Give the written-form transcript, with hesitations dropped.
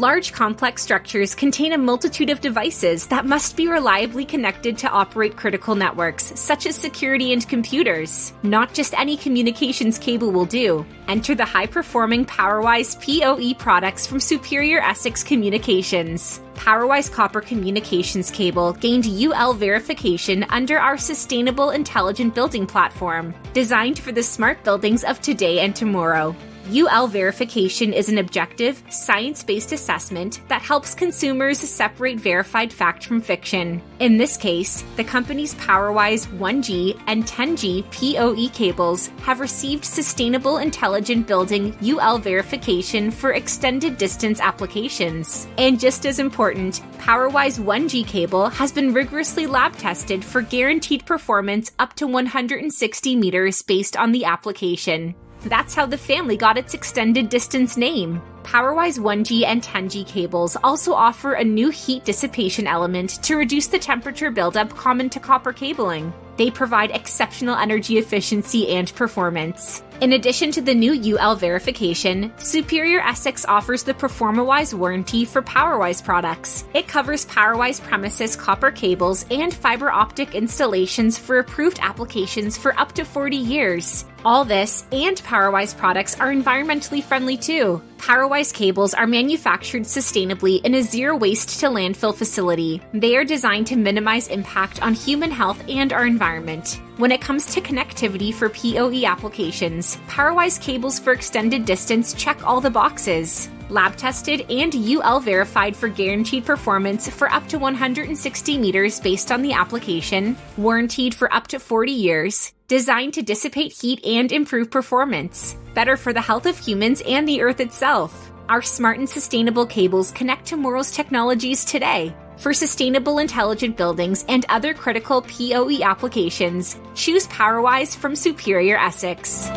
Large complex structures contain a multitude of devices that must be reliably connected to operate critical networks, such as security and computers. Not just any communications cable will do. Enter the high-performing PowerWise PoE products from superior Essex Communications. PowerWise copper communications cable gained UL verification under our Sustainable Intelligent Building platform, designed for the smart buildings of today and tomorrow. UL verification is an objective, science-based assessment that helps consumers separate verified fact from fiction. In this case, the company's PowerWise 1G and 10G PoE cables have received Sustainable Intelligent Building UL verification for extended distance applications. And just as important, PowerWise 1G cable has been rigorously lab tested for guaranteed performance up to 160 meters based on the application. That's how the family got its extended distance name. PowerWise 1G and 10G cables also offer a new heat dissipation element to reduce the temperature buildup common to copper cabling. They provide exceptional energy efficiency and performance. In addition to the new UL verification, Superior Essex offers the PerformaWise warranty for PowerWise products. It covers PowerWise premises copper cables and fiber optic installations for approved applications for up to 40 years. All this and PowerWise products are environmentally friendly too. PowerWise cables are manufactured sustainably in a zero-waste to landfill facility. They are designed to minimize impact on human health and our environment. When it comes to connectivity for PoE applications, PowerWise cables for extended distance check all the boxes. Lab tested and UL verified for guaranteed performance for up to 160 meters based on the application, warranted for up to 40 years, designed to dissipate heat and improve performance. Better for the health of humans and the Earth itself. Our smart and sustainable cables connect tomorrow's technologies today. For sustainable intelligent buildings and other critical PoE applications, choose PowerWise from Superior Essex.